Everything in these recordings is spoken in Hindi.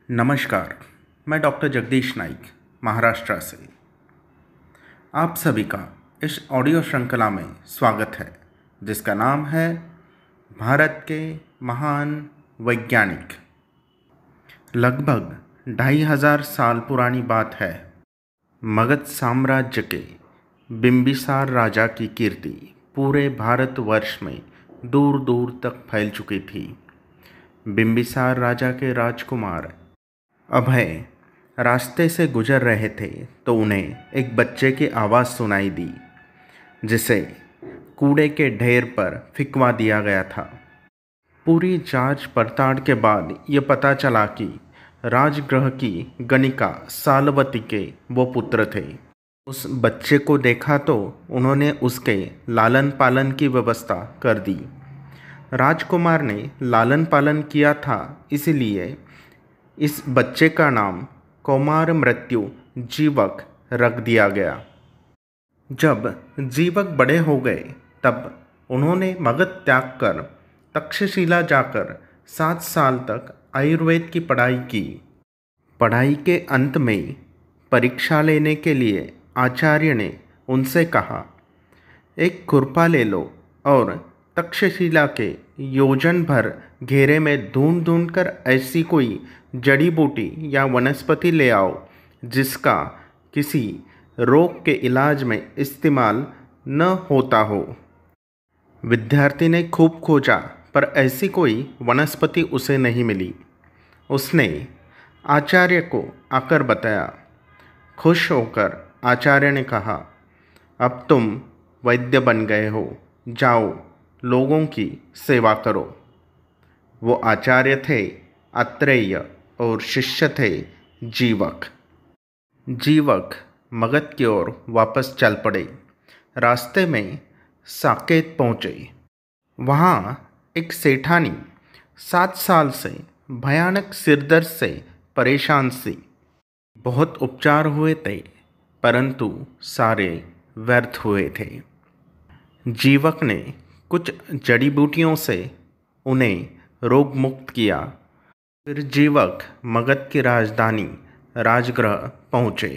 नमस्कार। मैं डॉक्टर जगदीश नाइक महाराष्ट्र से आप सभी का इस ऑडियो श्रृंखला में स्वागत है, जिसका नाम है भारत के महान वैज्ञानिक। लगभग 2500 साल पुरानी बात है। मगध साम्राज्य के बिंबिसार राजा की कीर्ति पूरे भारतवर्ष में दूर दूर तक फैल चुकी थी। बिंबिसार राजा के राजकुमार अभय रास्ते से गुजर रहे थे तो उन्हें एक बच्चे की आवाज़ सुनाई दी, जिसे कूड़े के ढेर पर फिकवा दिया गया था। पूरी जांच पड़ताल के बाद ये पता चला कि राजगृह की गणिका सालवती के वो पुत्र थे। उस बच्चे को देखा तो उन्होंने उसके लालन पालन की व्यवस्था कर दी। राजकुमार ने लालन पालन किया था, इसलिए इस बच्चे का नाम कौमार मृत्यु जीवक रख दिया गया। जब जीवक बड़े हो गए तब उन्होंने मगध त्याग कर तक्षशिला जाकर 7 साल तक आयुर्वेद की पढ़ाई की। पढ़ाई के अंत में परीक्षा लेने के लिए आचार्य ने उनसे कहा, एक खुरपा ले लो और तक्षशिला के योजन भर घेरे में ढूंढ ढूंढ कर ऐसी कोई जड़ी बूटी या वनस्पति ले आओ जिसका किसी रोग के इलाज में इस्तेमाल न होता हो। विद्यार्थी ने खूब खोजा पर ऐसी कोई वनस्पति उसे नहीं मिली। उसने आचार्य को आकर बताया। खुश होकर आचार्य ने कहा, अब तुम वैद्य बन गए हो, जाओ लोगों की सेवा करो। वो आचार्य थे अत्रेय और शिष्य थे जीवक। जीवक मगध की ओर वापस चल पड़े। रास्ते में साकेत पहुँचे। वहाँ एक सेठानी 7 साल से भयानक सिरदर्द से परेशान सी। बहुत उपचार हुए थे परंतु सारे व्यर्थ हुए थे। जीवक ने कुछ जड़ी बूटियों से उन्हें रोग मुक्त किया। फिर जीवक मगध की राजधानी राजगृह पहुँचे।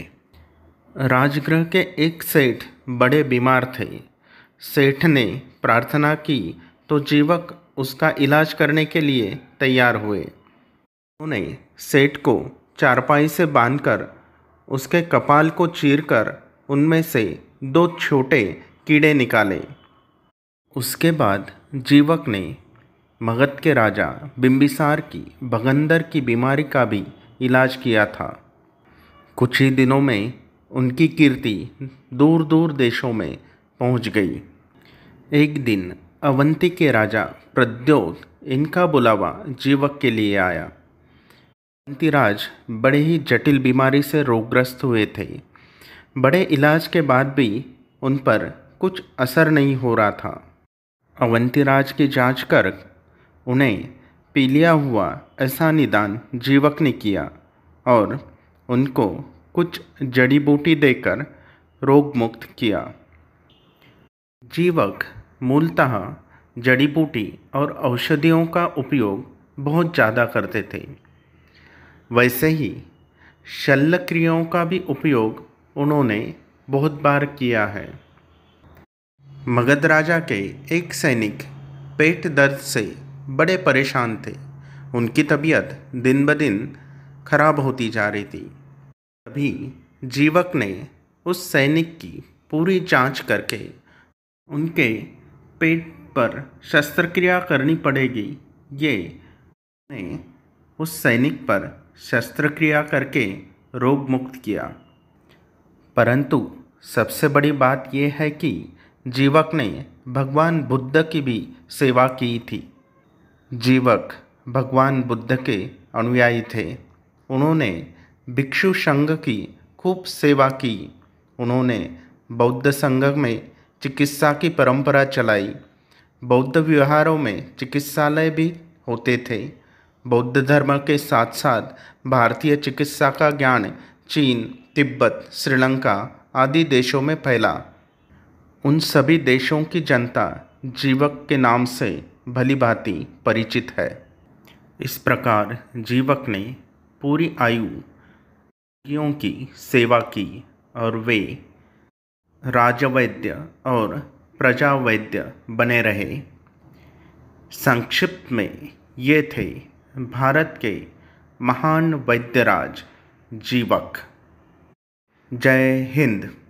राजगृह के एक सेठ बड़े बीमार थे। सेठ ने प्रार्थना की तो जीवक उसका इलाज करने के लिए तैयार हुए। उन्होंने सेठ को चारपाई से बांधकर उसके कपाल को चीरकर उनमें से 2 छोटे कीड़े निकाले। उसके बाद जीवक ने मगध के राजा बिंबिसार की भगंदर की बीमारी का भी इलाज किया था। कुछ ही दिनों में उनकी कीर्ति दूर दूर देशों में पहुंच गई। एक दिन अवंती के राजा प्रद्योत इनका बुलावा जीवक के लिए आया। अवंती राज बड़े ही जटिल बीमारी से रोगग्रस्त हुए थे। बड़े इलाज के बाद भी उन पर कुछ असर नहीं हो रहा था। अवंती राज की जांच कर उन्हें पीलिया हुआ ऐसा निदान जीवक ने किया और उनको कुछ जड़ी बूटी देकर रोग मुक्त किया। जीवक मूलतः जड़ी बूटी और औषधियों का उपयोग बहुत ज़्यादा करते थे। वैसे ही शल्य क्रियाओं का भी उपयोग उन्होंने बहुत बार किया है। मगध राजा के एक सैनिक पेट दर्द से बड़े परेशान थे। उनकी तबीयत दिन ब दिन खराब होती जा रही थी। तभी जीवक ने उस सैनिक की पूरी जांच करके उनके पेट पर शस्त्रक्रिया करनी पड़ेगी, ये ने उस सैनिक पर शस्त्रक्रिया करके रोग मुक्त किया। परंतु सबसे बड़ी बात यह है कि जीवक ने भगवान बुद्ध की भी सेवा की थी। जीवक भगवान बुद्ध के अनुयायी थे। उन्होंने भिक्षु संघ की खूब सेवा की। उन्होंने बौद्ध संघ में चिकित्सा की परंपरा चलाई। बौद्ध विहारों में चिकित्सालय भी होते थे। बौद्ध धर्म के साथ साथ भारतीय चिकित्सा का ज्ञान चीन, तिब्बत, श्रीलंका आदि देशों में फैला। उन सभी देशों की जनता जीवक के नाम से भली भांति परिचित है। इस प्रकार जीवक ने पूरी आयु रोगियों की सेवा की और वे राजवैद्य और प्रजावैद्य बने रहे। संक्षिप्त में ये थे भारत के महान वैद्यराज जीवक। जय हिंद।